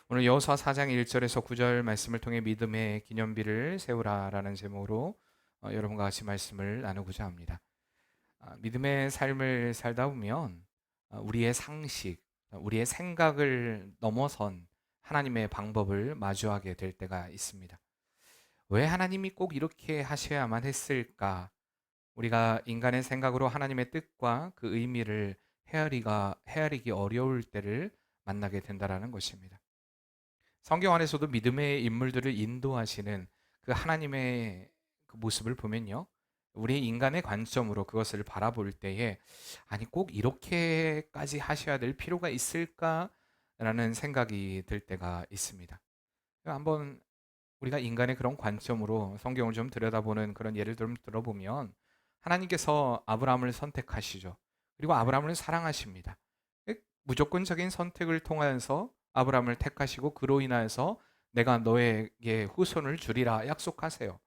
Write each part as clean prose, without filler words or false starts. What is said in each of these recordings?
오늘 여호수아 4장 1절에서 9절 말씀을 통해 믿음의 기념비를 세우라라는 제목으로 여러분과 같이 말씀을 나누고자 합니다. 믿음의 삶을 살다 보면 우리의 상식, 우리의 생각을 넘어선 하나님의 방법을 마주하게 될 때가 있습니다. 왜 하나님이 꼭 이렇게 하셔야만 했을까? 우리가 인간의 생각으로 하나님의 뜻과 그 의미를 헤아리기 어려울 때를 만나게 된다라는 것입니다. 성경 안에서도 믿음의 인물들을 인도하시는 그 하나님의 그 모습을 보면요. 우리 인간의 관점으로 그것을 바라볼 때에 아니 꼭 이렇게까지 하셔야 될 필요가 있을까라는 생각이 들 때가 있습니다. 한번 우리가 인간의 그런 관점으로 성경을 좀 들여다보는 그런 예를 좀 들어보면 하나님께서 아브라함을 선택하시죠. 그리고 아브라함을 사랑하십니다. 무조건적인 선택을 통하여서 아브라함을 택하시고 그로 인하여서 내가 너에게 후손을 주리라 약속하세요.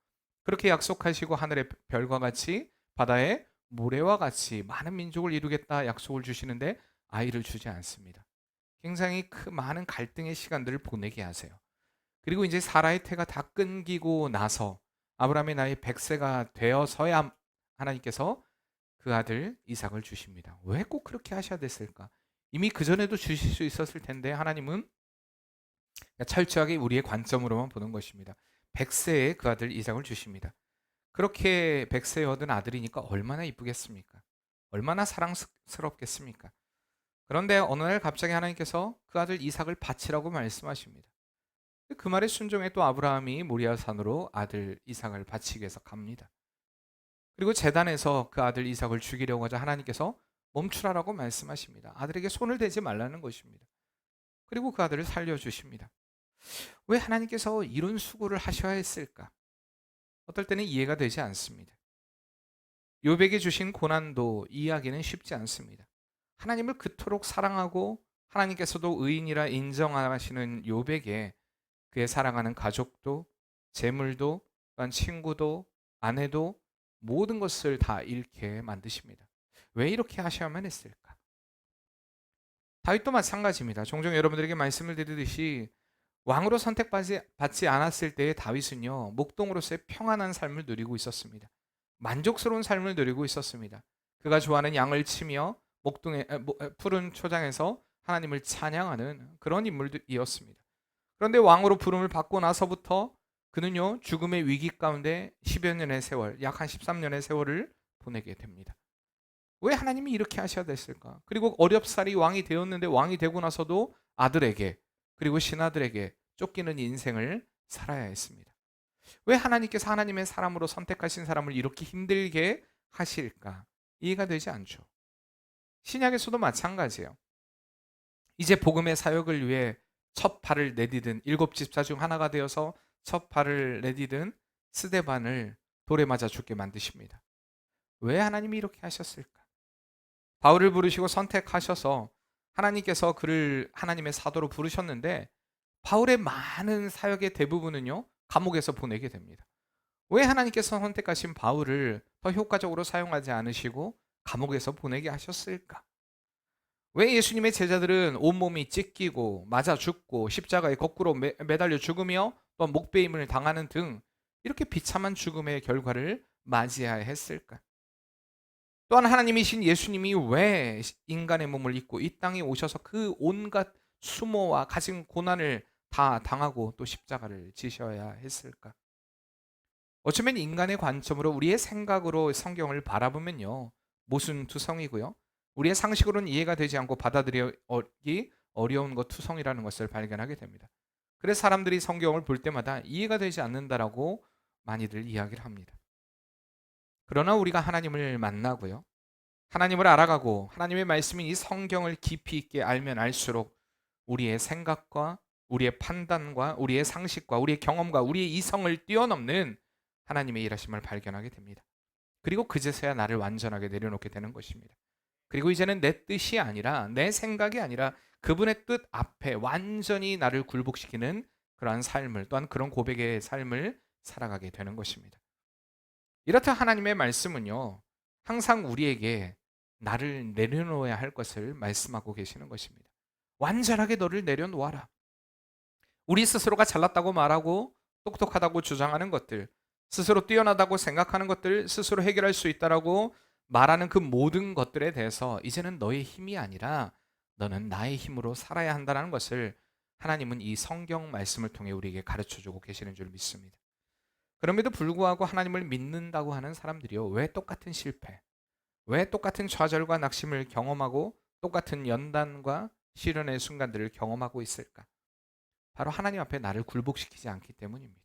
그렇게 약속하시고 하늘의 별과 같이 바다의 모래와 같이 많은 민족을 이루겠다 약속을 주시는데 아이를 주지 않습니다. 굉장히 많은 갈등의 시간들을 보내게 하세요. 그리고 이제 사라의 태가 다 끊기고 나서 아브라함의 나이 100세가 되어서야 하나님께서 그 아들 이삭을 주십니다. 왜 꼭 그렇게 하셔야 됐을까? 이미 그전에도 주실 수 있었을 텐데 하나님은 철저하게 우리의 관점으로만 보는 것입니다. 100세에 그 아들 이삭을 주십니다. 그렇게 100세에 얻은 아들이니까 얼마나 이쁘겠습니까? 얼마나 사랑스럽겠습니까? 그런데 어느 날 갑자기 하나님께서 그 아들 이삭을 바치라고 말씀하십니다. 그 말에 순종해 또 아브라함이 모리아 산으로 아들 이삭을 바치기 위해서 갑니다. 그리고 제단에서 그 아들 이삭을 죽이려고 하자 하나님께서 멈추라라고 말씀하십니다. 아들에게 손을 대지 말라는 것입니다. 그리고 그 아들을 살려주십니다. 왜 하나님께서 이런 수고를 하셔야 했을까? 어떨 때는 이해가 되지 않습니다. 욥에게 주신 고난도 이해하기는 쉽지 않습니다. 하나님을 그토록 사랑하고 하나님께서도 의인이라 인정하시는 욥에게 그의 사랑하는 가족도 재물도 또한 친구도 아내도 모든 것을 다 잃게 만드십니다. 왜 이렇게 하셔야만 했을까? 다윗도 마찬가지입니다. 종종 여러분들에게 말씀을 드리듯이 왕으로 선택받지 않았을 때의 다윗은요, 목동으로서의 평안한 삶을 누리고 있었습니다. 만족스러운 삶을 누리고 있었습니다. 그가 좋아하는 양을 치며 목동의 푸른 초장에서 하나님을 찬양하는 그런 인물이었습니다. 그런데 왕으로 부름을 받고 나서부터 그는요, 죽음의 위기 가운데 10여 년의 세월, 약 한 13년의 세월을 보내게 됩니다. 왜 하나님이 이렇게 하셔야 됐을까? 그리고 어렵사리 왕이 되었는데 왕이 되고 나서도 아들에게 그리고 신하들에게 쫓기는 인생을 살아야 했습니다. 왜 하나님께서 하나님의 사람으로 선택하신 사람을 이렇게 힘들게 하실까? 이해가 되지 않죠. 신약에서도 마찬가지예요. 이제 복음의 사역을 위해 첫 발을 내디딘 일곱 집사 중 하나가 되어서 첫 발을 내디딘 스데반을 돌에 맞아 죽게 만드십니다. 왜 하나님이 이렇게 하셨을까? 바울을 부르시고 선택하셔서 하나님께서 그를 하나님의 사도로 부르셨는데 바울의 많은 사역의 대부분은요, 감옥에서 보내게 됩니다. 왜 하나님께서 선택하신 바울을 더 효과적으로 사용하지 않으시고 감옥에서 보내게 하셨을까? 왜 예수님의 제자들은 온몸이 찢기고 맞아 죽고 십자가에 거꾸로 매달려 죽으며 또 목베임을 당하는 등 이렇게 비참한 죽음의 결과를 맞이해야 했을까? 또한 하나님이신 예수님이 왜 인간의 몸을 입고 이 땅에 오셔서 그 온갖 수모와 가진 고난을 다 당하고 또 십자가를 지셔야 했을까? 어쩌면 인간의 관점으로 우리의 생각으로 성경을 바라보면요, 모순투성이고요, 우리의 상식으로는 이해가 되지 않고 받아들이기 어려운 것 투성이라는 것을 발견하게 됩니다. 그래서 사람들이 성경을 볼 때마다 이해가 되지 않는다라고 많이들 이야기를 합니다. 그러나 우리가 하나님을 만나고요, 하나님을 알아가고 하나님의 말씀인 이 성경을 깊이 있게 알면 알수록 우리의 생각과 우리의 판단과 우리의 상식과 우리의 경험과 우리의 이성을 뛰어넘는 하나님의 일하심을 발견하게 됩니다. 그리고 그제서야 나를 완전하게 내려놓게 되는 것입니다. 그리고 이제는 내 뜻이 아니라 내 생각이 아니라 그분의 뜻 앞에 완전히 나를 굴복시키는 그러한 삶을, 또한 그런 고백의 삶을 살아가게 되는 것입니다. 이렇다 하나님의 말씀은요, 항상 우리에게 나를 내려놓아야 할 것을 말씀하고 계시는 것입니다. 완전하게 너를 내려놓아라. 우리 스스로가 잘났다고 말하고 똑똑하다고 주장하는 것들, 스스로 뛰어나다고 생각하는 것들, 스스로 해결할 수 있다라고 말하는 그 모든 것들에 대해서 이제는 너의 힘이 아니라 너는 나의 힘으로 살아야 한다는 것을 하나님은 이 성경 말씀을 통해 우리에게 가르쳐 주고 계시는 줄 믿습니다. 그럼에도 불구하고 하나님을 믿는다고 하는 사람들이요, 왜 똑같은 실패, 왜 똑같은 좌절과 낙심을 경험하고 똑같은 연단과 시련의 순간들을 경험하고 있을까? 바로 하나님 앞에 나를 굴복시키지 않기 때문입니다.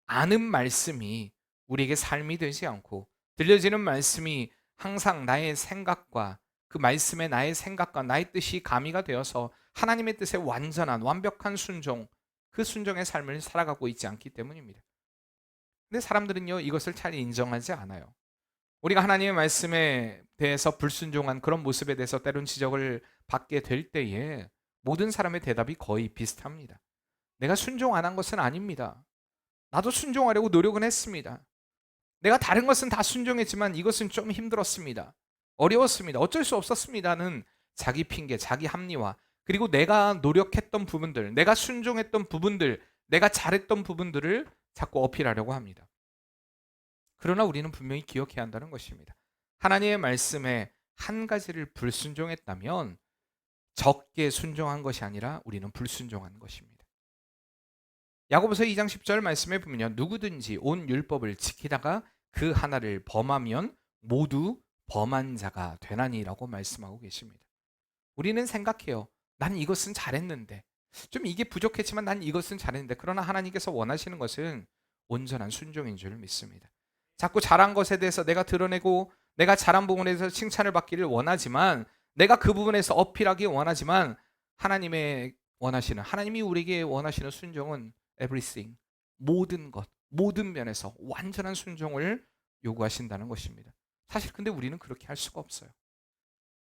아는 말씀이 우리에게 삶이 되지 않고 들려지는 말씀이 항상 나의 생각과 그 말씀에 나의 생각과 나의 뜻이 가미가 되어서 하나님의 뜻에 완전한 완벽한 순종, 그 순종의 삶을 살아가고 있지 않기 때문입니다. 근데 사람들은요, 이것을 잘 인정하지 않아요. 우리가 하나님의 말씀에 대해서 불순종한 그런 모습에 대해서 때론 지적을 받게 될 때에 모든 사람의 대답이 거의 비슷합니다. 내가 순종 안 한 것은 아닙니다. 나도 순종하려고 노력은 했습니다. 내가 다른 것은 다 순종했지만 이것은 좀 힘들었습니다. 어려웠습니다. 어쩔 수 없었습니다는 자기 핑계, 자기 합리화, 그리고 내가 노력했던 부분들, 내가 순종했던 부분들, 내가 잘했던 부분들을 자꾸 어필하려고 합니다. 그러나 우리는 분명히 기억해야 한다는 것입니다. 하나님의 말씀에 한 가지를 불순종했다면 적게 순종한 것이 아니라 우리는 불순종한 것입니다. 야고보서 2장 10절 말씀에 보면요, 누구든지 온 율법을 지키다가 그 하나를 범하면 모두 범한 자가 되나니라고 말씀하고 계십니다. 우리는 생각해요. 난 이것은 잘했는데, 좀 이게 부족했지만 난 이것은 잘했는데, 그러나 하나님께서 원하시는 것은 온전한 순종인 줄 믿습니다. 자꾸 잘한 것에 대해서 내가 드러내고 내가 잘한 부분에 대해서 칭찬을 받기를 원하지만, 내가 그 부분에서 어필하기 원하지만, 하나님이 우리에게 원하시는 순종은 everything, 모든 것, 모든 면에서 완전한 순종을 요구하신다는 것입니다. 사실 근데 우리는 그렇게 할 수가 없어요.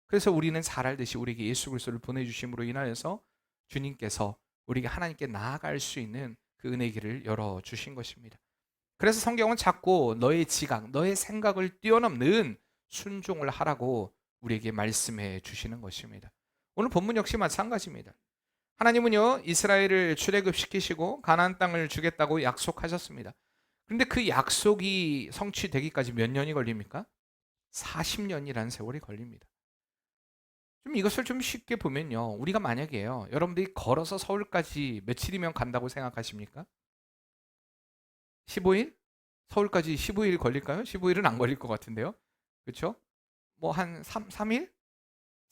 그래서 우리는 잘 알듯이 우리에게 예수 그리스도를 보내주심으로 인하여서 주님께서 우리에게 하나님께 나아갈 수 있는 그 은혜의 길을 열어주신 것입니다. 그래서 성경은 자꾸 너의 지각, 너의 생각을 뛰어넘는 순종을 하라고 우리에게 말씀해 주시는 것입니다. 오늘 본문 역시 마찬가지입니다. 하나님은요, 이스라엘을 출애굽시키시고 가나안 땅을 주겠다고 약속하셨습니다. 그런데 그 약속이 성취되기까지 몇 년이 걸립니까? 40년이라는 세월이 걸립니다. 좀 이것을 좀 쉽게 보면요, 우리가 만약에요, 여러분들이 걸어서 서울까지 며칠이면 간다고 생각하십니까? 15일? 서울까지 15일 걸릴까요? 15일은 안 걸릴 것 같은데요. 그렇죠? 뭐 한 3일?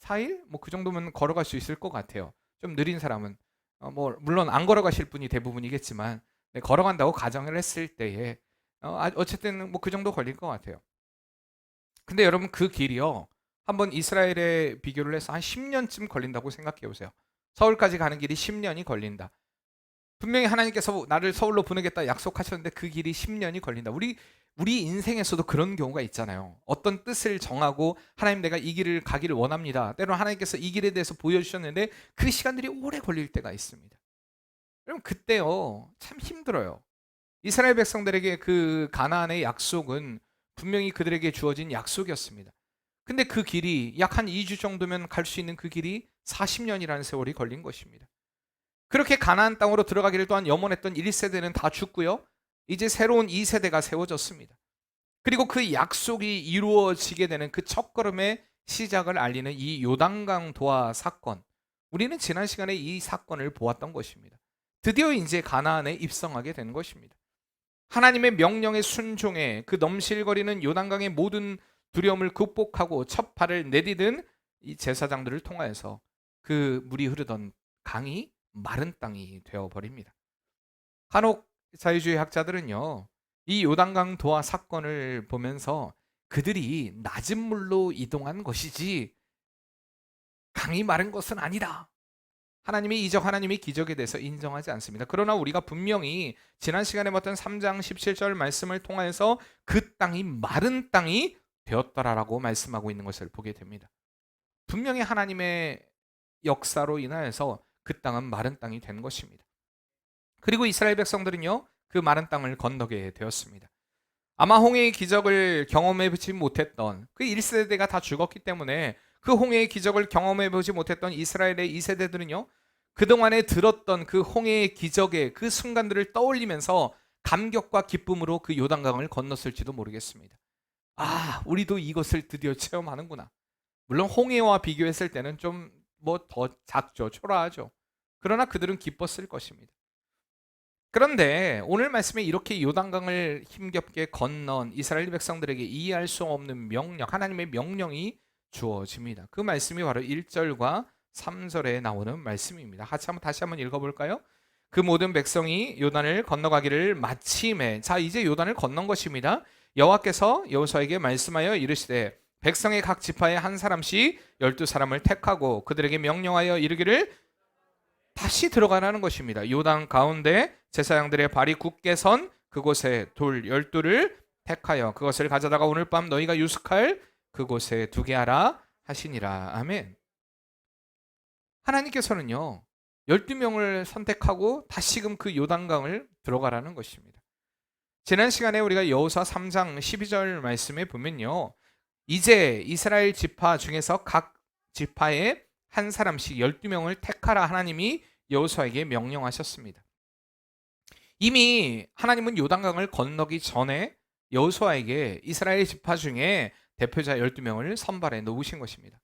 4일? 뭐 그 정도면 걸어갈 수 있을 것 같아요. 좀 느린 사람은 뭐 물론 안 걸어가실 분이 대부분이겠지만, 네, 걸어간다고 가정을 했을 때에 어쨌든 뭐 그 정도 걸릴 것 같아요. 근데 여러분, 그 길이요, 한번 이스라엘에 비교를 해서 한 10년쯤 걸린다고 생각해 보세요. 서울까지 가는 길이 10년이 걸린다. 분명히 하나님께서 나를 서울로 보내겠다 약속하셨는데 그 길이 10년이 걸린다. 우리 인생에서도 그런 경우가 있잖아요. 어떤 뜻을 정하고 하나님, 내가 이 길을 가기를 원합니다. 때로는 하나님께서 이 길에 대해서 보여주셨는데 그 시간들이 오래 걸릴 때가 있습니다. 그럼 그때요, 참 힘들어요. 이스라엘 백성들에게 그 가나안의 약속은 분명히 그들에게 주어진 약속이었습니다. 근데 그 길이 약 한 2주 정도면 갈 수 있는 그 길이 40년이라는 세월이 걸린 것입니다. 그렇게 가나안 땅으로 들어가기를 또한 염원했던 1세대는 다 죽고요, 이제 새로운 2세대가 세워졌습니다. 그리고 그 약속이 이루어지게 되는 그 첫걸음의 시작을 알리는 이 요단강 도하 사건, 우리는 지난 시간에 이 사건을 보았던 것입니다. 드디어 이제 가나안에 입성하게 된 것입니다. 하나님의 명령에 순종해 그 넘실거리는 요단강의 모든 두려움을 극복하고 첫 발을 내디딘 이 제사장들을 통하여서 그 물이 흐르던 강이 마른 땅이 되어버립니다. 한옥 자유주의 학자들은요, 이 요단강 도하 사건을 보면서 그들이 낮은 물로 이동한 것이지 강이 마른 것은 아니다, 하나님의 기적에 대해서 인정하지 않습니다. 그러나 우리가 분명히 지난 시간에 봤던 3장 17절 말씀을 통해서 그 땅이 마른 땅이 되었더라라고 말씀하고 있는 것을 보게 됩니다. 분명히 하나님의 역사로 인하여서 그 땅은 마른 땅이 된 것입니다. 그리고 이스라엘 백성들은요, 그 마른 땅을 건너게 되었습니다. 아마 홍해의 기적을 경험해보지 못했던 그 1세대가 다 죽었기 때문에 그 홍해의 기적을 경험해보지 못했던 이스라엘의 2세대들은요, 그동안에 들었던 그 홍해의 기적의 그 순간들을 떠올리면서 감격과 기쁨으로 그 요단강을 건넜을지도 모르겠습니다. 아, 우리도 이것을 드디어 체험하는구나. 물론 홍해와 비교했을 때는 좀 더 작죠. 초라하죠. 그러나 그들은 기뻤을 것입니다. 그런데 오늘 말씀에 이렇게 요단강을 힘겹게 건넌 이스라엘 백성들에게 이해할 수 없는 명령, 하나님의 명령이 주어집니다. 그 말씀이 바로 1절과 3절에 나오는 말씀입니다. 다시 한번 읽어볼까요? 그 모든 백성이 요단을 건너가기를 마침에, 자, 이제 요단을 건넌 것입니다. 여호와께서 여호수아에게 말씀하여 이르시되 백성의 각 지파에 한 사람씩 12사람을 택하고 그들에게 명령하여 이르기를, 다시 들어가라는 것입니다. 요단 가운데 제사장들의 발이 굳게 선 그곳에 돌 12를 택하여 그것을 가져다가 오늘 밤 너희가 유숙할 그곳에 두게 하라 하시니라. 아멘. 하나님께서는요 12명을 선택하고 다시금 그 요단강을 들어가라는 것입니다. 지난 시간에 우리가 여호수아 3장 12절 말씀에 보면요, 이제 이스라엘 지파 중에서 각 지파에 한 사람씩 12명을 택하라 하나님이 여호수아에게 명령하셨습니다. 이미 하나님은 요단강을 건너기 전에 여호수아에게 이스라엘 지파 중에 대표자 12명을 선발해 놓으신 것입니다.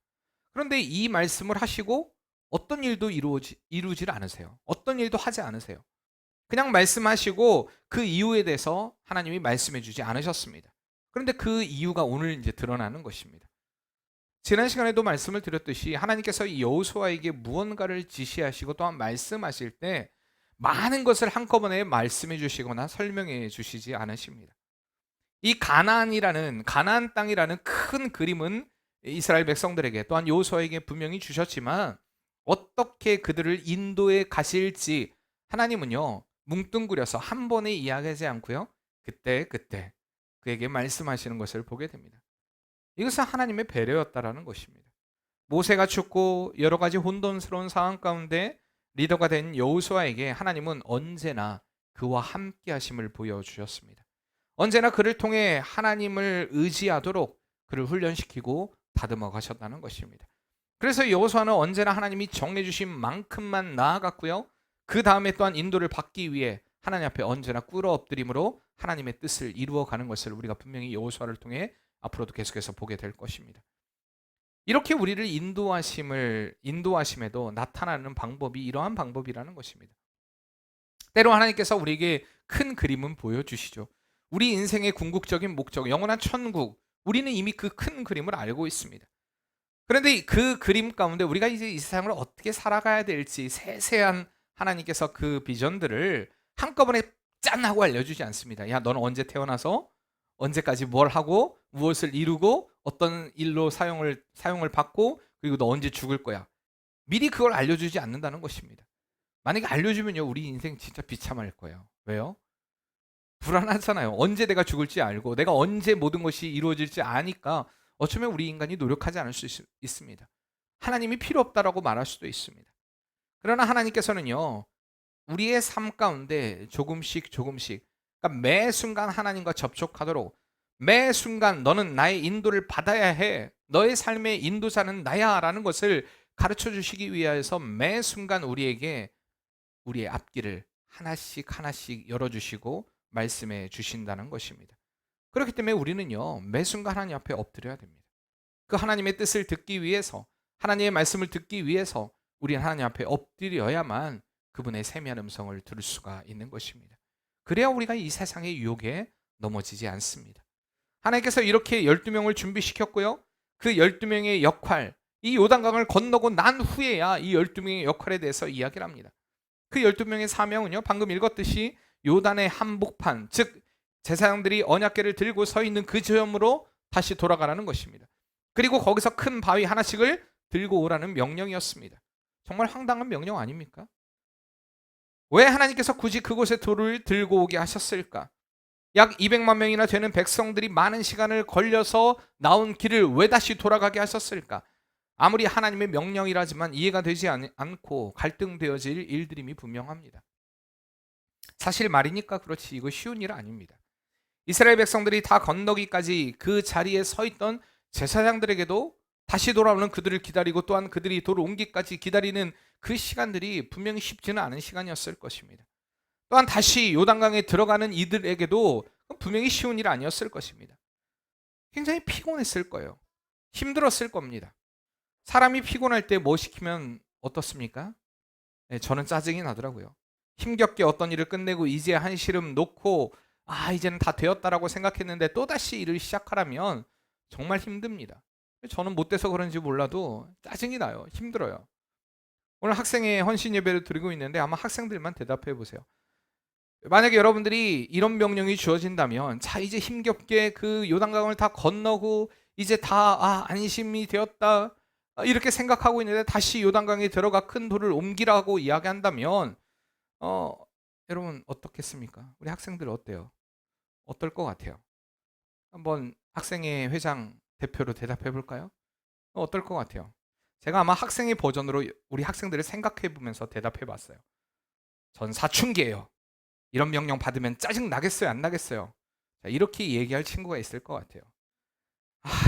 그런데 이 말씀을 하시고 어떤 일도 이루질 않으세요. 어떤 일도 하지 않으세요. 그냥 말씀하시고 그 이유에 대해서 하나님이 말씀해 주지 않으셨습니다. 그런데 그 이유가 오늘 이제 드러나는 것입니다. 지난 시간에도 말씀을 드렸듯이 하나님께서 여호수아에게 무언가를 지시하시고 또한 말씀하실 때 많은 것을 한꺼번에 말씀해 주시거나 설명해 주시지 않으십니다. 이 가나안 땅이라는 큰 그림은 이스라엘 백성들에게 또한 여호수아에게 분명히 주셨지만 어떻게 그들을 인도해 가실지 하나님은요 뭉뚱그려서 한 번에 이야기하지 않고요 그때 그에게 말씀하시는 것을 보게 됩니다. 이것은 하나님의 배려였다라는 것입니다. 모세가 죽고 여러 가지 혼돈스러운 상황 가운데 리더가 된 여호수아에게 하나님은 언제나 그와 함께 하심을 보여주셨습니다. 언제나 그를 통해 하나님을 의지하도록 그를 훈련시키고 다듬어 가셨다는 것입니다. 그래서 여호수아는 언제나 하나님이 정해주신 만큼만 나아갔고요, 그 다음에 또한 인도를 받기 위해 하나님 앞에 언제나 꿇어 엎드림으로 하나님의 뜻을 이루어가는 것을 우리가 분명히 여호수아를 통해 앞으로도 계속해서 보게 될 것입니다. 이렇게 우리를 인도하심에도 나타나는 방법이 이러한 방법이라는 것입니다. 때로 하나님께서 우리에게 큰 그림은 보여주시죠. 우리 인생의 궁극적인 목적, 영원한 천국, 우리는 이미 그 큰 그림을 알고 있습니다. 그런데 그 그림 가운데 우리가 이제 이 세상을 어떻게 살아가야 될지 세세한 하나님께서 그 비전들을 한꺼번에 짠 하고 알려주지 않습니다. 야, 너는 언제 태어나서 언제까지 뭘 하고 무엇을 이루고 어떤 일로 사용을 받고 그리고 너 언제 죽을 거야. 미리 그걸 알려주지 않는다는 것입니다. 만약에 알려주면요 우리 인생 진짜 비참할 거예요. 왜요? 불안하잖아요. 언제 내가 죽을지 알고 내가 언제 모든 것이 이루어질지 아니까 어쩌면 우리 인간이 노력하지 않을 수 있습니다. 하나님이 필요 없다라고 말할 수도 있습니다. 그러나 하나님께서는요 우리의 삶 가운데 조금씩 그러니까 매 순간 하나님과 접촉하도록, 매 순간 너는 나의 인도를 받아야 해, 너의 삶의 인도자는 나야 라는 것을 가르쳐 주시기 위해서 매 순간 우리에게 우리의 앞길을 하나씩 열어주시고 말씀해 주신다는 것입니다. 그렇기 때문에 우리는요 매 순간 하나님 앞에 엎드려야 됩니다. 그 하나님의 뜻을 듣기 위해서, 하나님의 말씀을 듣기 위해서 우리는 하나님 앞에 엎드려야만 그분의 세미한 음성을 들을 수가 있는 것입니다. 그래야 우리가 이 세상의 유혹에 넘어지지 않습니다. 하나님께서 이렇게 12명을 준비시켰고요, 그 12명의 역할, 이 요단강을 건너고 난 후에야 이 12명의 역할에 대해서 이야기를 합니다. 그 12명의 사명은요 방금 읽었듯이 요단의 한복판, 즉 제사장들이 언약궤를 들고 서 있는 그 지점으로 다시 돌아가라는 것입니다. 그리고 거기서 큰 바위 하나씩을 들고 오라는 명령이었습니다. 정말 황당한 명령 아닙니까? 왜 하나님께서 굳이 그곳에 돌을 들고 오게 하셨을까? 약 200만 명이나 되는 백성들이 많은 시간을 걸려서 나온 길을 왜 다시 돌아가게 하셨을까? 아무리 하나님의 명령이라지만 이해가 되지 않고 갈등되어질 일들임이 분명합니다. 사실 말이니까 그렇지 이거 쉬운 일 아닙니다. 이스라엘 백성들이 다 건너기까지 그 자리에 서 있던 제사장들에게도 다시 돌아오는 그들을 기다리고 또한 그들이 돌아오기까지 기다리는 그 시간들이 분명히 쉽지는 않은 시간이었을 것입니다. 또한 다시 요단강에 들어가는 이들에게도 분명히 쉬운 일 아니었을 것입니다. 굉장히 피곤했을 거예요. 힘들었을 겁니다. 사람이 피곤할 때 뭐 시키면 어떻습니까? 네, 저는 짜증이 나더라고요. 힘겹게 어떤 일을 끝내고 이제 한시름 놓고 이제는 다 되었다라고 생각했는데 또다시 일을 시작하라면 정말 힘듭니다. 저는 못 돼서 그런지 몰라도 짜증이 나요. 힘들어요. 오늘 학생의 헌신 예배를 드리고 있는데 아마 학생들만 대답해 보세요. 만약에 여러분들이 이런 명령이 주어진다면 자 이제 힘겹게 그 요단강을 다 건너고 이제 다 안심이 되었다 이렇게 생각하고 있는데 다시 요단강에 들어가 큰 돌을 옮기라고 이야기한다면 여러분 어떻겠습니까? 우리 학생들 어때요? 어떨 것 같아요? 한번 학생회 회장 대표로 대답해 볼까요? 어떨 것 같아요? 제가 아마 학생의 버전으로 우리 학생들을 생각해 보면서 대답해 봤어요. 전 사춘기예요. 이런 명령 받으면 짜증 나겠어요? 안 나겠어요? 자, 이렇게 얘기할 친구가 있을 것 같아요.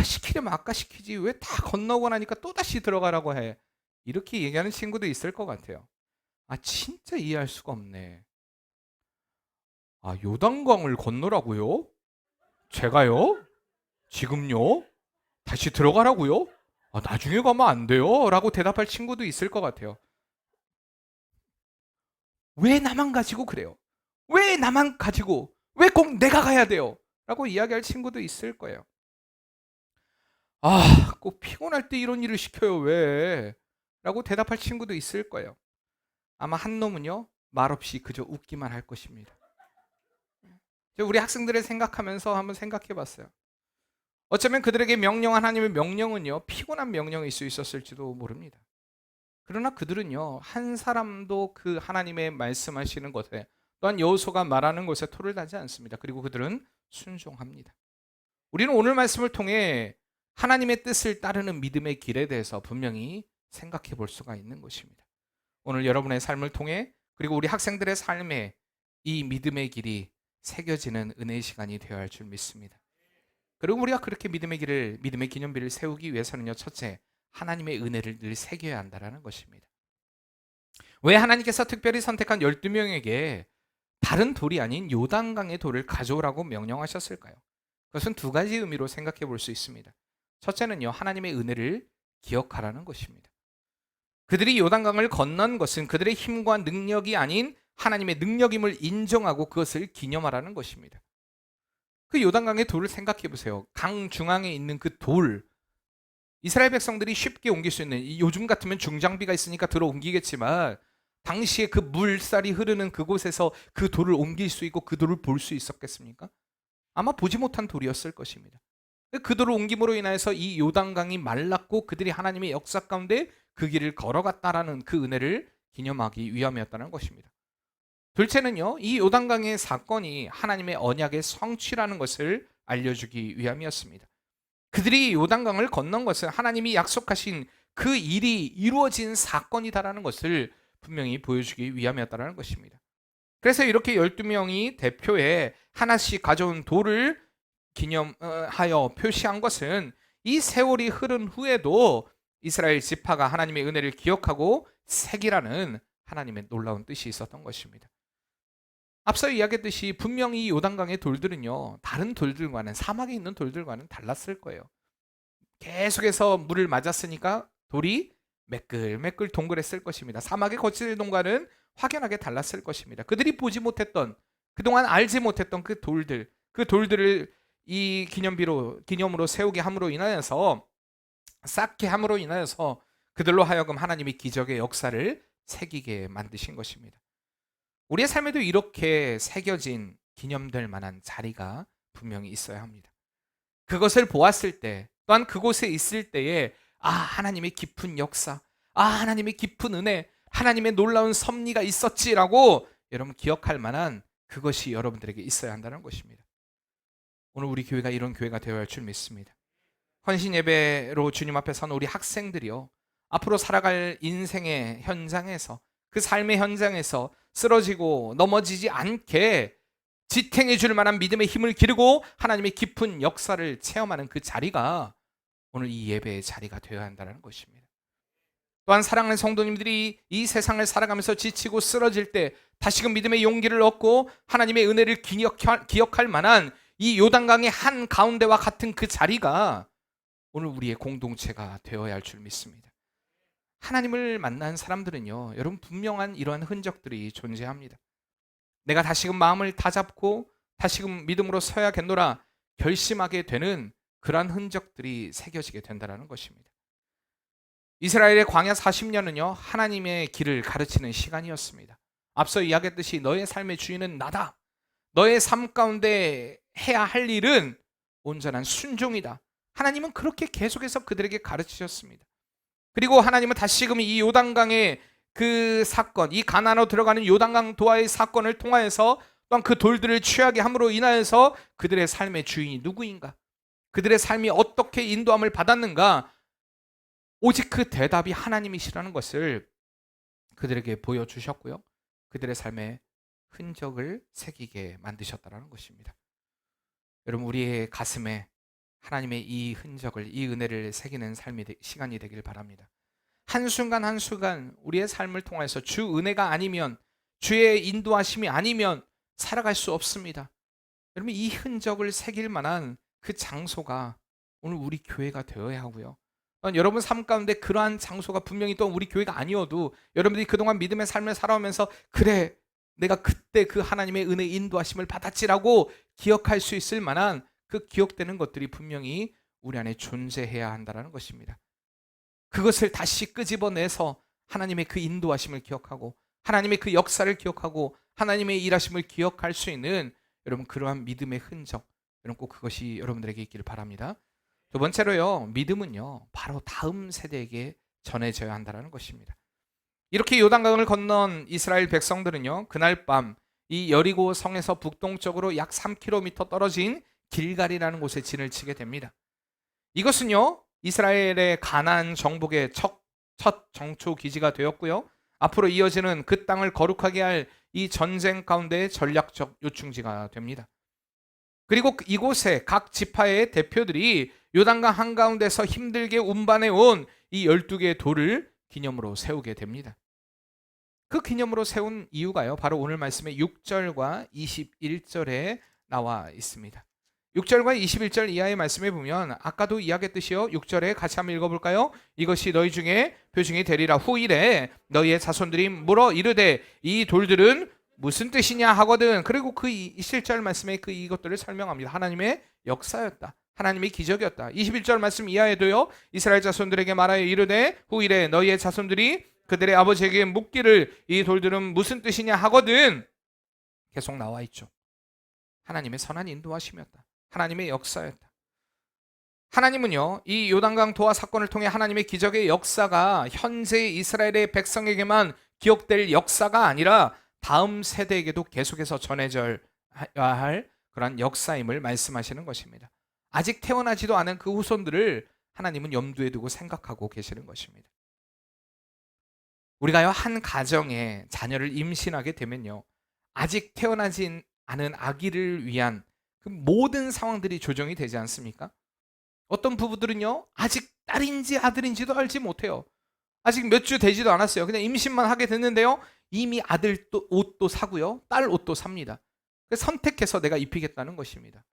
시키려면 아까 시키지 왜 다 건너고 나니까 또다시 들어가라고 해. 이렇게 얘기하는 친구도 있을 것 같아요. 진짜 이해할 수가 없네. 요단강을 건너라고요? 제가요? 지금요? 다시 들어가라고요? 나중에 가면 안 돼요? 라고 대답할 친구도 있을 것 같아요. 왜 나만 가지고 그래요? 왜 나만 가지고 왜 꼭 내가 가야 돼요? 라고 이야기할 친구도 있을 거예요. 꼭 피곤할 때 이런 일을 시켜요 왜? 라고 대답할 친구도 있을 거예요. 아마 한 놈은요 말없이 그저 웃기만 할 것입니다. 우리 학생들을 생각하면서 한번 생각해 봤어요. 어쩌면 그들에게 명령한 하나님의 명령은요 피곤한 명령일 수 있었을지도 모릅니다. 그러나 그들은요 한 사람도 그 하나님의 말씀하시는 것에 또한 여호수아가 말하는 것에 토를 다지 않습니다. 그리고 그들은 순종합니다. 우리는 오늘 말씀을 통해 하나님의 뜻을 따르는 믿음의 길에 대해서 분명히 생각해 볼 수가 있는 것입니다. 오늘 여러분의 삶을 통해 그리고 우리 학생들의 삶에 이 믿음의 길이 새겨지는 은혜의 시간이 되어야 할 줄 믿습니다. 그리고 우리가 그렇게 믿음의 기념비를 세우기 위해서는요, 첫째, 하나님의 은혜를 늘 새겨야 한다는 것입니다. 왜 하나님께서 특별히 선택한 12명에게 다른 돌이 아닌 요단강의 돌을 가져오라고 명령하셨을까요? 그것은 두 가지 의미로 생각해 볼 수 있습니다. 첫째는요, 하나님의 은혜를 기억하라는 것입니다. 그들이 요단강을 건넌 것은 그들의 힘과 능력이 아닌 하나님의 능력임을 인정하고 그것을 기념하라는 것입니다. 그 요단강의 돌을 생각해 보세요. 강 중앙에 있는 그 돌, 이스라엘 백성들이 쉽게 옮길 수 있는, 요즘 같으면 중장비가 있으니까 들어 옮기겠지만 당시에 그 물살이 흐르는 그곳에서 그 돌을 옮길 수 있고 그 돌을 볼 수 있었겠습니까? 아마 보지 못한 돌이었을 것입니다. 그 돌을 옮김으로 인해서 이 요단강이 말랐고 그들이 하나님의 역사 가운데 그 길을 걸어갔다라는 그 은혜를 기념하기 위함이었다는 것입니다. 둘째는요, 이 요단강의 사건이 하나님의 언약의 성취라는 것을 알려주기 위함이었습니다. 그들이 요단강을 건넌 것은 하나님이 약속하신 그 일이 이루어진 사건이다라는 것을 분명히 보여주기 위함이었다는 것입니다. 그래서 이렇게 12명이 대표에 하나씩 가져온 돌을 기념하여 표시한 것은 이 세월이 흐른 후에도 이스라엘 지파가 하나님의 은혜를 기억하고 새기라는 하나님의 놀라운 뜻이 있었던 것입니다. 앞서 이야기했듯이 분명히 요단강의 돌들은요 다른 돌들과는, 사막에 있는 돌들과는 달랐을 거예요. 계속해서 물을 맞았으니까 돌이 매끌매끌 동그랬을 것입니다. 사막의 거칠 동과는 확연하게 달랐을 것입니다. 그들이 보지 못했던, 그동안 알지 못했던 그 돌들을 이 기념으로 세우게 함으로 인하여서, 쌓게 함으로 인하여서 그들로 하여금 하나님이 기적의 역사를 새기게 만드신 것입니다. 우리의 삶에도 이렇게 새겨진 기념될 만한 자리가 분명히 있어야 합니다. 그것을 보았을 때, 또한 그곳에 있을 때에 하나님의 깊은 역사, 하나님의 깊은 은혜, 하나님의 놀라운 섭리가 있었지라고 여러분 기억할 만한 그것이 여러분들에게 있어야 한다는 것입니다. 오늘 우리 교회가 이런 교회가 되어야 할 줄 믿습니다. 헌신 예배로 주님 앞에 선 우리 학생들이요, 앞으로 살아갈 인생의 현장에서, 그 삶의 현장에서 쓰러지고 넘어지지 않게 지탱해 줄 만한 믿음의 힘을 기르고 하나님의 깊은 역사를 체험하는 그 자리가 오늘 이 예배의 자리가 되어야 한다는 것입니다. 또한 사랑하는 성도님들이 이 세상을 살아가면서 지치고 쓰러질 때 다시금 믿음의 용기를 얻고 하나님의 은혜를 기억할 만한 이 요단강의 한 가운데와 같은 그 자리가 오늘 우리의 공동체가 되어야 할 줄 믿습니다. 하나님을 만난 사람들은요, 여러분 분명한 이러한 흔적들이 존재합니다. 내가 다시금 마음을 다잡고 다시금 믿음으로 서야겠노라 결심하게 되는 그러한 흔적들이 새겨지게 된다는 것입니다. 이스라엘의 광야 40년은요, 하나님의 길을 가르치는 시간이었습니다. 앞서 이야기했듯이 너의 삶의 주인은 나다. 너의 삶 가운데 해야 할 일은 온전한 순종이다. 하나님은 그렇게 계속해서 그들에게 가르치셨습니다. 그리고 하나님은 다시금 이 요단강의 그 사건, 이 가나안으로 들어가는 요단강 도하의 사건을 통하여서 또한 그 돌들을 취하게 함으로 인하여서 그들의 삶의 주인이 누구인가, 그들의 삶이 어떻게 인도함을 받았는가, 오직 그 대답이 하나님이시라는 것을 그들에게 보여주셨고요, 그들의 삶에 흔적을 새기게 만드셨다는 것입니다. 여러분, 우리의 가슴에 하나님의 이 흔적을, 이 은혜를 새기는 시간이 되길 바랍니다. 한순간 한순간 우리의 삶을 통해서 주 은혜가 아니면, 주의 인도하심이 아니면 살아갈 수 없습니다. 여러분, 이 흔적을 새길 만한 그 장소가 오늘 우리 교회가 되어야 하고요, 여러분 삶 가운데 그러한 장소가 분명히 또 우리 교회가 아니어도 여러분들이 그동안 믿음의 삶을 살아오면서 그래, 내가 그때 그 하나님의 은혜 인도하심을 받았지라고 기억할 수 있을 만한 그 기억되는 것들이 분명히 우리 안에 존재해야 한다는 것입니다. 그것을 다시 끄집어내서 하나님의 그 인도하심을 기억하고 하나님의 그 역사를 기억하고 하나님의 일하심을 기억할 수 있는 여러분 그러한 믿음의 흔적, 여러분 꼭 그것이 여러분들에게 있기를 바랍니다. 두 번째로요, 믿음은요 바로 다음 세대에게 전해져야 한다는 것입니다. 이렇게 요단강을 건넌 이스라엘 백성들은요, 그날 밤 이 여리고 성에서 북동쪽으로 약 3km 떨어진 길갈이라는 곳에 진을 치게 됩니다. 이것은요, 이스라엘의 가나안 정복의 첫 정초 기지가 되었고요, 앞으로 이어지는 그 땅을 거룩하게 할 이 전쟁 가운데의 전략적 요충지가 됩니다. 그리고 이곳에 각 지파의 대표들이 요단강 한가운데서 힘들게 운반해 온 이 12개의 돌을 기념으로 세우게 됩니다. 그 기념으로 세운 이유가요, 바로 오늘 말씀의 6절과 21절에 나와 있습니다. 6절과 21절 이하의 말씀에 보면 아까도 이야기했듯이요, 6절에 같이 한번 읽어볼까요? 이것이 너희 중에 표징이 되리라. 후일에 너희의 자손들이 물어 이르되 이 돌들은 무슨 뜻이냐 하거든. 그리고 그 27절 말씀에 그 이것들을 설명합니다. 하나님의 역사였다, 하나님의 기적이었다. 21절 말씀 이하에도요, 이스라엘 자손들에게 말하여 이르되 후일에 너희의 자손들이 그들의 아버지에게 묻기를 이 돌들은 무슨 뜻이냐 하거든. 계속 나와 있죠. 하나님의 선한 인도하심이었다, 하나님의 역사였다. 하나님은요, 이 요단강 도하 사건을 통해 하나님의 기적의 역사가 현재 이스라엘의 백성에게만 기억될 역사가 아니라 다음 세대에게도 계속해서 전해져야 할 그런 역사임을 말씀하시는 것입니다. 아직 태어나지도 않은 그 후손들을 하나님은 염두에 두고 생각하고 계시는 것입니다. 우리가요, 한 가정에 자녀를 임신하게 되면요, 아직 태어나지 않은 아기를 위한 그 모든 상황들이 조정이 되지 않습니까? 어떤 부부들은요, 아직 딸인지 아들인지도 알지 못해요. 아직 몇 주 되지도 않았어요. 그냥 임신만 하게 됐는데요, 이미 아들 옷도 사고요, 딸 옷도 삽니다. 그래서 선택해서 내가 입히겠다는 것입니다.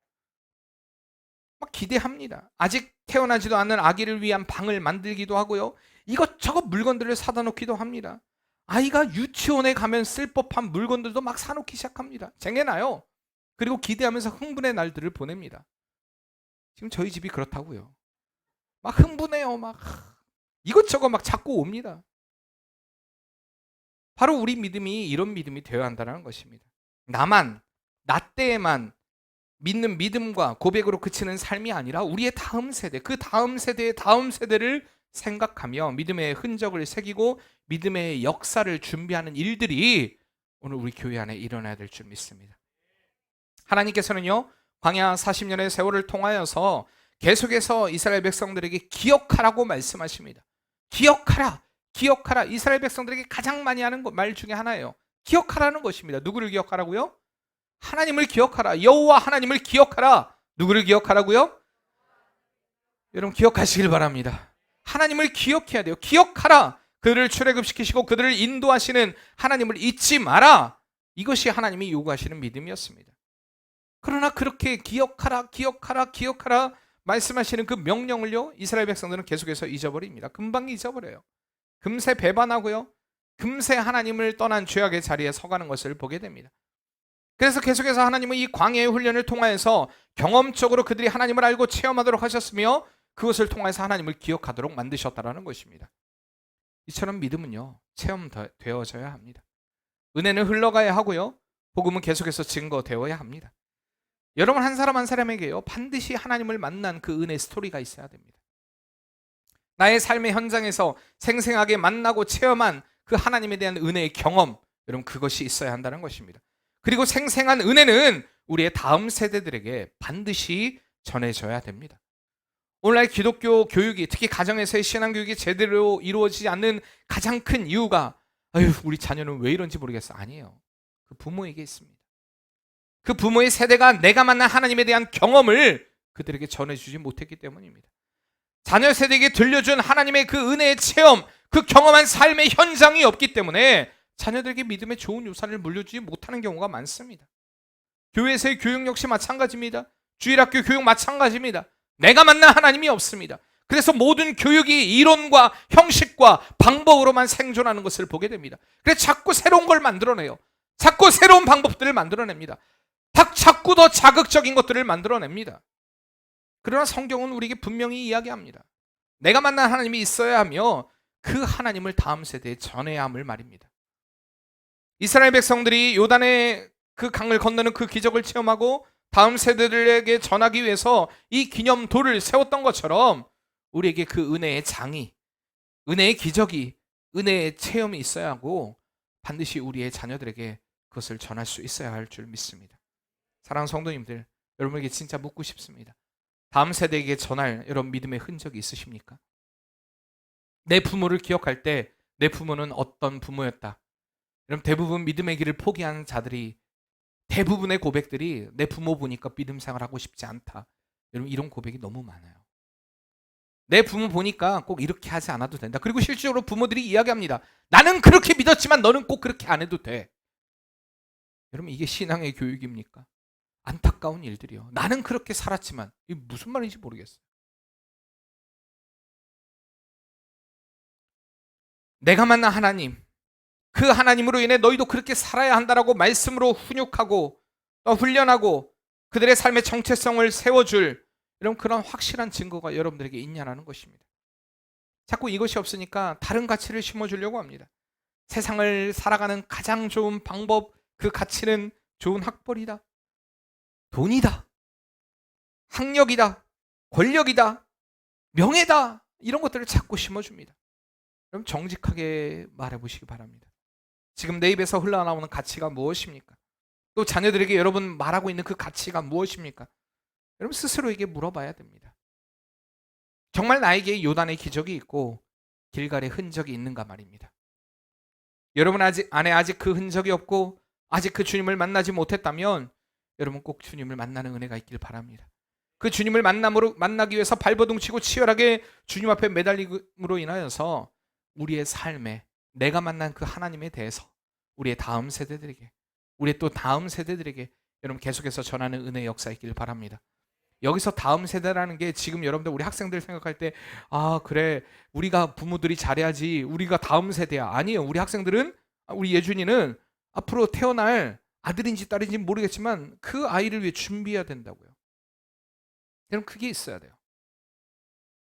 막 기대합니다. 아직 태어나지도 않은 아기를 위한 방을 만들기도 하고요, 이것저것 물건들을 사다 놓기도 합니다. 아이가 유치원에 가면 쓸 법한 물건들도 막 사놓기 시작합니다. 쟁여놔요. 그리고 기대하면서 흥분의 날들을 보냅니다. 지금 저희 집이 그렇다고요. 막 흥분해요. 막 이것저것 막 자꾸 옵니다. 바로 우리 믿음이 이런 믿음이 되어야 한다는 것입니다. 나 때에만 믿는 믿음과 고백으로 그치는 삶이 아니라 우리의 다음 세대, 그 다음 세대의 다음 세대를 생각하며 믿음의 흔적을 새기고 믿음의 역사를 준비하는 일들이 오늘 우리 교회 안에 일어나야 될 줄 믿습니다. 하나님께서는요, 광야 40년의 세월을 통하여서 계속해서 이스라엘 백성들에게 기억하라고 말씀하십니다. 기억하라, 기억하라. 이스라엘 백성들에게 가장 많이 하는 말 중에 하나예요. 기억하라는 것입니다. 누구를 기억하라고요? 하나님을 기억하라. 여호와 하나님을 기억하라. 누구를 기억하라고요? 여러분 기억하시길 바랍니다. 하나님을 기억해야 돼요. 기억하라. 그들을 출애굽시키시고 그들을 인도하시는 하나님을 잊지 마라. 이것이 하나님이 요구하시는 믿음이었습니다. 그러나 그렇게 기억하라 기억하라 기억하라 말씀하시는 그 명령을요, 이스라엘 백성들은 계속해서 잊어버립니다. 금방 잊어버려요. 금세 배반하고요, 금세 하나님을 떠난 죄악의 자리에 서가는 것을 보게 됩니다. 그래서 계속해서 하나님은 이 광야의 훈련을 통하여서 경험적으로 그들이 하나님을 알고 체험하도록 하셨으며 그것을 통해서 하나님을 기억하도록 만드셨다는 것입니다. 이처럼 믿음은요, 체험되어져야 합니다. 은혜는 흘러가야 하고요, 복음은 계속해서 증거되어야 합니다. 여러분 한 사람 한 사람에게요, 반드시 하나님을 만난 그 은혜 스토리가 있어야 됩니다. 나의 삶의 현장에서 생생하게 만나고 체험한 그 하나님에 대한 은혜의 경험, 여러분 그것이 있어야 한다는 것입니다. 그리고 생생한 은혜는 우리의 다음 세대들에게 반드시 전해져야 됩니다. 오늘날 기독교 교육이, 특히 가정에서의 신앙교육이 제대로 이루어지지 않는 가장 큰 이유가, 우리 자녀는 왜 이런지 모르겠어. 아니에요. 그 부모에게 있습니다. 그 부모의 세대가 내가 만난 하나님에 대한 경험을 그들에게 전해주지 못했기 때문입니다. 자녀 세대에게 들려준 하나님의 그 은혜의 체험, 그 경험한 삶의 현장이 없기 때문에 자녀들에게 믿음의 좋은 유산을 물려주지 못하는 경우가 많습니다. 교회에서의 교육 역시 마찬가지입니다. 주일학교 교육 마찬가지입니다. 내가 만난 하나님이 없습니다. 그래서 모든 교육이 이론과 형식과 방법으로만 생존하는 것을 보게 됩니다. 그래서 자꾸 새로운 걸 만들어내요. 자꾸 새로운 방법들을 만들어냅니다. 자꾸 더 자극적인 것들을 만들어냅니다. 그러나 성경은 우리에게 분명히 이야기합니다. 내가 만난 하나님이 있어야 하며 그 하나님을 다음 세대에 전해야 함을 말입니다. 이스라엘 백성들이 요단의 그 강을 건너는 그 기적을 체험하고 다음 세대들에게 전하기 위해서 이 기념돌을 세웠던 것처럼 우리에게 그 은혜의 장이, 은혜의 기적이, 은혜의 체험이 있어야 하고 반드시 우리의 자녀들에게 그것을 전할 수 있어야 할 줄 믿습니다. 사랑하는 성도님들, 여러분에게 진짜 묻고 싶습니다. 다음 세대에게 전할 여러분 믿음의 흔적이 있으십니까? 내 부모를 기억할 때 내 부모는 어떤 부모였다. 여러분 대부분 믿음의 길을 포기한 자들이, 대부분의 고백들이 내 부모 보니까 믿음 생활하고 싶지 않다. 여러분 이런 고백이 너무 많아요. 내 부모 보니까 꼭 이렇게 하지 않아도 된다. 그리고 실질적으로 부모들이 이야기합니다. 나는 그렇게 믿었지만 너는 꼭 그렇게 안 해도 돼. 여러분 이게 신앙의 교육입니까? 안타까운 일들이요. 나는 그렇게 살았지만, 이게 무슨 말인지 모르겠어요. 내가 만난 하나님, 그 하나님으로 인해 너희도 그렇게 살아야 한다라고 말씀으로 훈육하고 훈련하고 그들의 삶의 정체성을 세워줄 이런 그런 확실한 증거가 여러분들에게 있냐라는 것입니다. 자꾸 이것이 없으니까 다른 가치를 심어주려고 합니다. 세상을 살아가는 가장 좋은 방법, 그 가치는 좋은 학벌이다, 돈이다, 학력이다, 권력이다, 명예다, 이런 것들을 자꾸 심어줍니다. 그럼 정직하게 말해보시기 바랍니다. 지금 내 입에서 흘러나오는 가치가 무엇입니까? 또 자녀들에게 여러분 말하고 있는 그 가치가 무엇입니까? 여러분 스스로에게 물어봐야 됩니다. 정말 나에게 요단의 기적이 있고 길갈의 흔적이 있는가 말입니다. 여러분 안에 아직 그 흔적이 없고 아직 그 주님을 만나지 못했다면 여러분 꼭 주님을 만나는 은혜가 있길 바랍니다. 그 주님을 만나기 위해서 발버둥 치고 치열하게 주님 앞에 매달림으로 인하여서 우리의 삶에 내가 만난 그 하나님에 대해서 우리의 다음 세대들에게, 우리의 또 다음 세대들에게 여러분 계속해서 전하는 은혜의 역사 있길 바랍니다. 여기서 다음 세대라는 게 지금 여러분들 우리 학생들 생각할 때 그래 우리가 부모들이 잘해야지 우리가 다음 세대야. 아니에요. 우리 학생들은, 우리 예준이는 앞으로 태어날 아들인지 딸인지 모르겠지만 그 아이를 위해 준비해야 된다고요. 여러분 그게 있어야 돼요.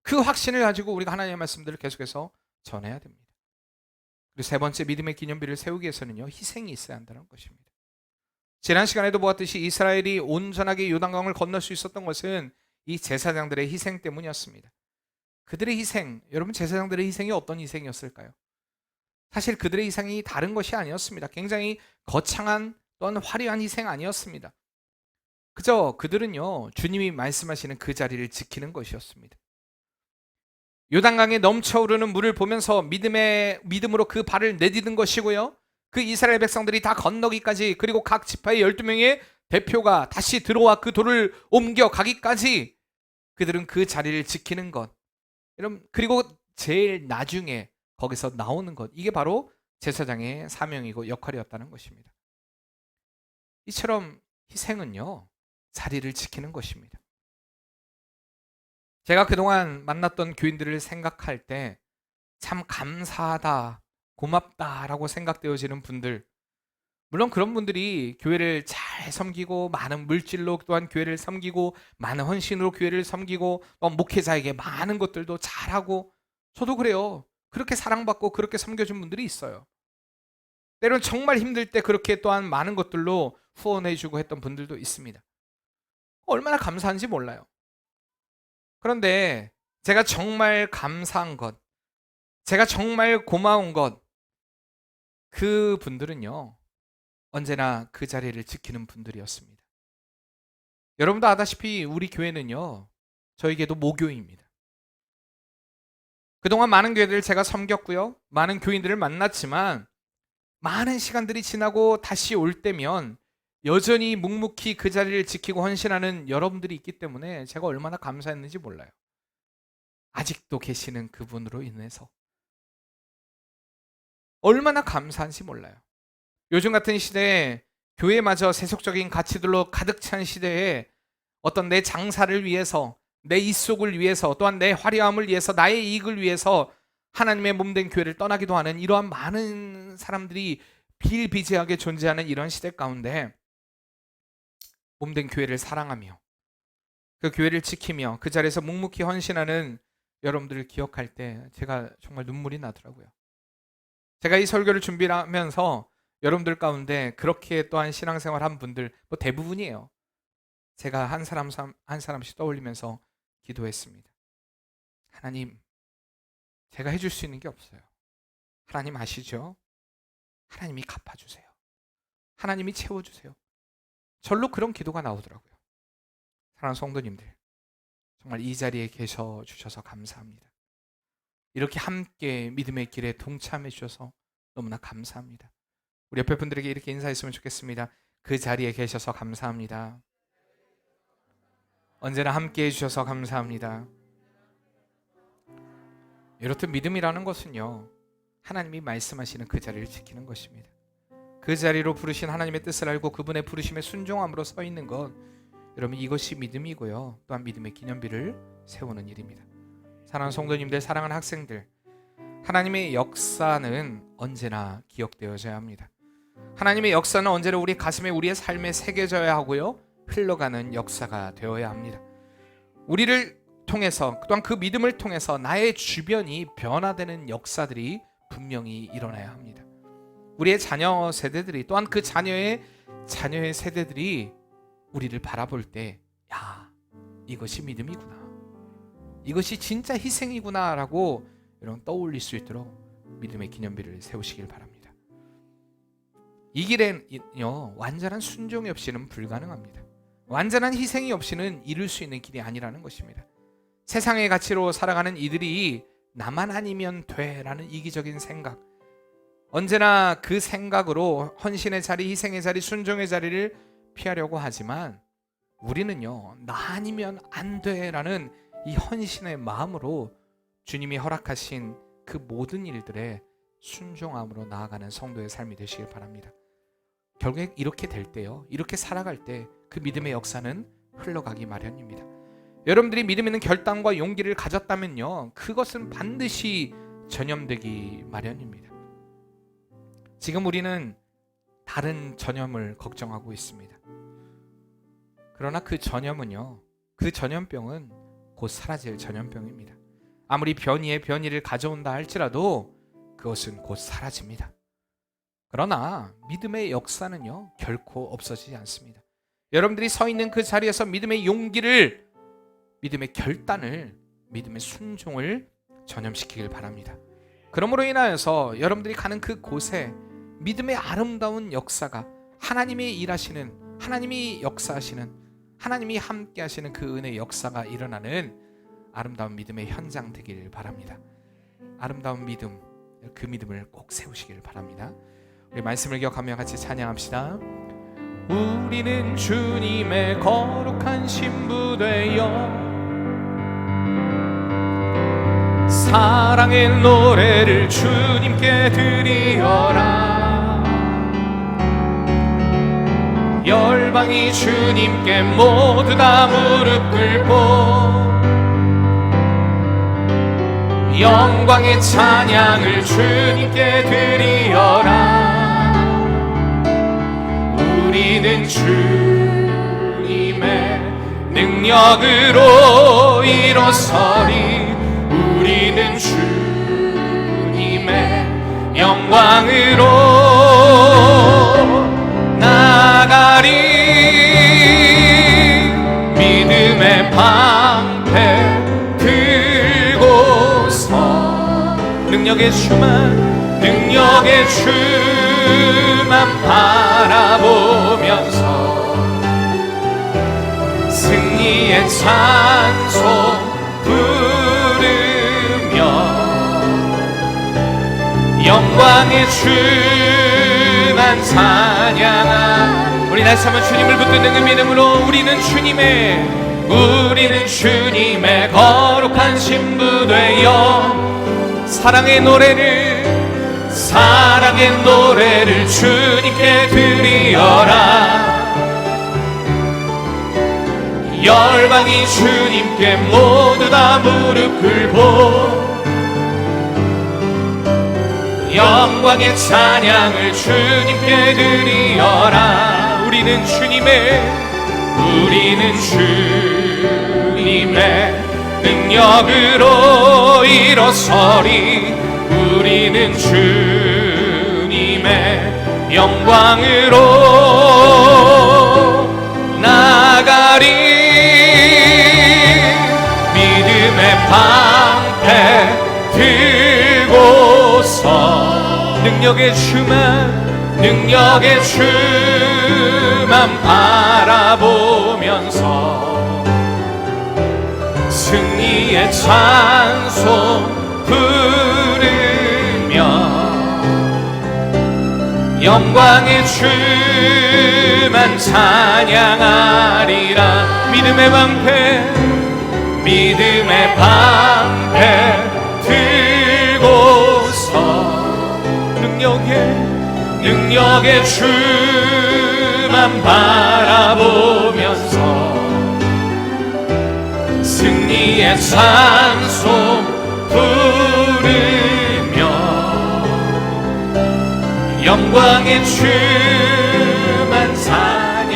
그 확신을 가지고 우리가 하나님의 말씀들을 계속해서 전해야 됩니다. 그리고 세 번째, 믿음의 기념비를 세우기 위해서는요, 희생이 있어야 한다는 것입니다. 지난 시간에도 보았듯이 이스라엘이 온전하게 요단강을 건널 수 있었던 것은 이 제사장들의 희생 때문이었습니다. 그들의 희생, 여러분 제사장들의 희생이 어떤 희생이었을까요? 사실 그들의 희생이 다른 것이 아니었습니다. 굉장히 거창한 또한 화려한 희생 아니었습니다. 그저 그들은요, 주님이 말씀하시는 그 자리를 지키는 것이었습니다. 요단강에 넘쳐오르는 물을 보면서 믿음으로 그 발을 내디딘 것이고요, 그 이스라엘 백성들이 다 건너기까지, 그리고 각 지파의 12명의 대표가 다시 들어와 그 돌을 옮겨가기까지 그들은 그 자리를 지키는 것, 그리고 제일 나중에 거기서 나오는 것, 이게 바로 제사장의 사명이고 역할이었다는 것입니다. 이처럼 희생은요, 자리를 지키는 것입니다. 제가 그동안 만났던 교인들을 생각할 때 참 감사하다, 고맙다라고 생각되어지는 분들, 물론 그런 분들이 교회를 잘 섬기고 많은 물질로 또한 교회를 섬기고 많은 헌신으로 교회를 섬기고 또 목회자에게 많은 것들도 잘하고, 저도 그래요. 그렇게 사랑받고 그렇게 섬겨준 분들이 있어요. 때로는 정말 힘들 때 그렇게 또한 많은 것들로 후원해주고 했던 분들도 있습니다. 얼마나 감사한지 몰라요. 그런데 제가 정말 감사한 것, 제가 정말 고마운 것, 그 분들은요, 언제나 그 자리를 지키는 분들이었습니다. 여러분도 아다시피 우리 교회는요, 저에게도 모교입니다. 그동안 많은 교회들을 제가 섬겼고요, 많은 교인들을 만났지만 많은 시간들이 지나고 다시 올 때면 여전히 묵묵히 그 자리를 지키고 헌신하는 여러분들이 있기 때문에 제가 얼마나 감사했는지 몰라요. 아직도 계시는 그분으로 인해서 얼마나 감사한지 몰라요. 요즘 같은 시대에 교회마저 세속적인 가치들로 가득 찬 시대에 어떤 내 장사를 위해서, 내 입속을 위해서, 또한 내 화려함을 위해서, 나의 이익을 위해서 하나님의 몸된 교회를 떠나기도 하는 이러한 많은 사람들이 비일비재하게 존재하는 이런 시대 가운데 몸된 교회를 사랑하며 그 교회를 지키며 그 자리에서 묵묵히 헌신하는 여러분들을 기억할 때 제가 정말 눈물이 나더라고요. 제가 이 설교를 준비하면서 여러분들 가운데 그렇게 또한 신앙생활 한 분들 대부분이에요. 제가 한 사람씩 떠올리면서 기도했습니다. 하나님, 제가 해줄 수 있는 게 없어요. 하나님 아시죠? 하나님이 갚아주세요. 하나님이 채워주세요. 절로 그런 기도가 나오더라고요. 사랑하는 성도님들, 정말 이 자리에 계셔 주셔서 감사합니다. 이렇게 함께 믿음의 길에 동참해 주셔서 너무나 감사합니다. 우리 옆에 분들에게 이렇게 인사했으면 좋겠습니다. 그 자리에 계셔서 감사합니다. 언제나 함께 해주셔서 감사합니다. 이렇듯 믿음이라는 것은요, 하나님이 말씀하시는 그 자리를 지키는 것입니다. 그 자리로 부르신 하나님의 뜻을 알고 그분의 부르심에 순종함으로 서 있는 것, 여러분 이것이 믿음이고요, 또한 믿음의 기념비를 세우는 일입니다. 사랑하는 성도님들, 사랑하는 학생들, 하나님의 역사는 언제나 기억되어져야 합니다. 하나님의 역사는 언제나 우리 가슴에, 우리의 삶에 새겨져야 하고요, 흘러가는 역사가 되어야 합니다. 우리를 통해서, 또한 그 믿음을 통해서 나의 주변이 변화되는 역사들이 분명히 일어나야 합니다. 우리의 자녀 세대들이, 또한 그 자녀의 세대들이 우리를 바라볼 때, 야, 이것이 믿음이구나, 이것이 진짜 희생이구나 라고 여러분 떠올릴 수 있도록 믿음의 기념비를 세우시길 바랍니다. 이 길은요, 완전한 순종이 없이는 불가능합니다. 완전한 희생이 없이는 이룰 수 있는 길이 아니라는 것입니다. 세상의 가치로 살아가는 이들이 나만 아니면 돼라는 이기적인 생각, 언제나 그 생각으로 헌신의 자리, 희생의 자리, 순종의 자리를 피하려고 하지만 우리는요, 나 아니면 안 돼라는 이 헌신의 마음으로 주님이 허락하신 그 모든 일들에 순종함으로 나아가는 성도의 삶이 되시길 바랍니다. 결국에 이렇게 될 때요, 이렇게 살아갈 때 그 믿음의 역사는 흘러가기 마련입니다. 여러분들이 믿음 있는 결단과 용기를 가졌다면요, 그것은 반드시 전염되기 마련입니다. 지금 우리는 다른 전염을 걱정하고 있습니다. 그러나 그 전염은요, 그 전염병은 곧 사라질 전염병입니다. 아무리 변이를 가져온다 할지라도 그것은 곧 사라집니다. 그러나 믿음의 역사는요, 결코 없어지지 않습니다. 여러분들이 서 있는 그 자리에서 믿음의 용기를, 믿음의 결단을, 믿음의 순종을 전염시키길 바랍니다. 그러므로 인하여서 여러분들이 가는 그 곳에 믿음의 아름다운 역사가, 하나님이 일하시는, 하나님이 역사하시는, 하나님이 함께 하시는 그 은혜의 역사가 일어나는 아름다운 믿음의 현장 되길 바랍니다. 아름다운 믿음, 그 믿음을 꼭 세우시길 바랍니다. 우리 말씀을 기억하며 같이 찬양합시다. 우리는 주님의 거룩한 신부 되어 사랑의 노래를 주님께 드리어라. 열방이 주님께 모두 다 무릎 꿇고 영광의 찬양을 주님께 드리어라. 우리는 주님의 능력으로 일어서리. 우리는 주님의 영광으로 나가리. 믿음의 방패 들고서 능력의 주만 바라보면서 승리의 찬송 부르며 영광의 주만 찬양하. 우리 다시 한번 주님을 붙드는 그 믿음으로 우리는 주님의 거룩한 신부 되어 사랑의 노래를 주님께 드리어라. 열방이 주님께 모두 다 무릎 꿇고 영광의 찬양을 주님께 드리어라. 우리는 주님의 능력으로 일어서리. 우리는 주님의 영광으로 나가리. 믿음의 방패 들고서 능력의 주만 바라보면서 승리의 찬송 부르며 영광의 주만 찬양하리라. 믿음의 방패 들고서 능력의 주만 바라보면서 승리의 찬송 부르며 영광의 주만 찬양하리라.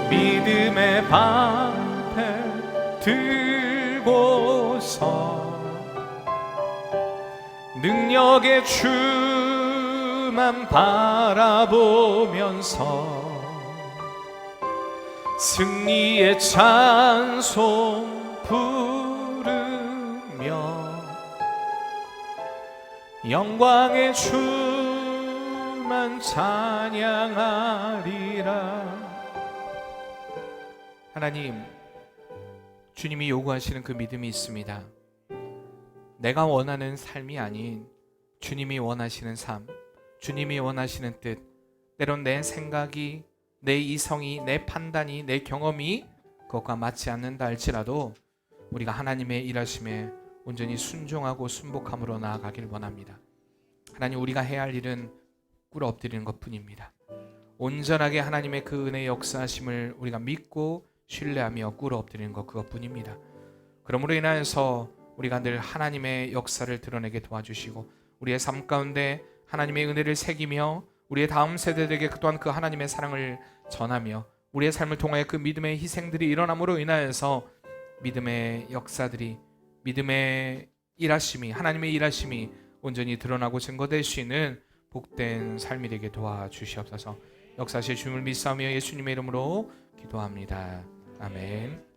믿음의 방패 들고서 능력의 주만 바라보면서 승리의 찬송 부르며 영광의 주만 찬양하리라. 하나님, 주님이 요구하시는 그 믿음이 있습니다. 내가 원하는 삶이 아닌 주님이 원하시는 삶, 주님이 원하시는 뜻, 때론 내 생각이, 내 이성이, 내 판단이, 내 경험이 그것과 맞지 않는다 할지라도 우리가 하나님의 일하심에 온전히 순종하고 순복함으로 나아가길 원합니다. 하나님, 우리가 해야 할 일은 꿇어 엎드리는 것뿐입니다. 온전하게 하나님의 그 은혜의 역사하심을 우리가 믿고 신뢰하며 꿇어 엎드리는 것, 그것뿐입니다. 그러므로 인하여서 우리가 늘 하나님의 역사를 드러내게 도와주시고 우리의 삶 가운데 하나님의 은혜를 새기며 우리의 다음 세대들에게 또한 그 하나님의 사랑을 전하며 우리의 삶을 통하여 그 믿음의 희생들이 일어남으로 인하여서 믿음의 역사들이, 믿음의 일하심이, 하나님의 일하심이 온전히 드러나고 증거될 수 있는 복된 삶이 되게 도와주시옵소서. 역사하실 주님을 믿사오며 예수님의 이름으로 기도합니다. 아멘.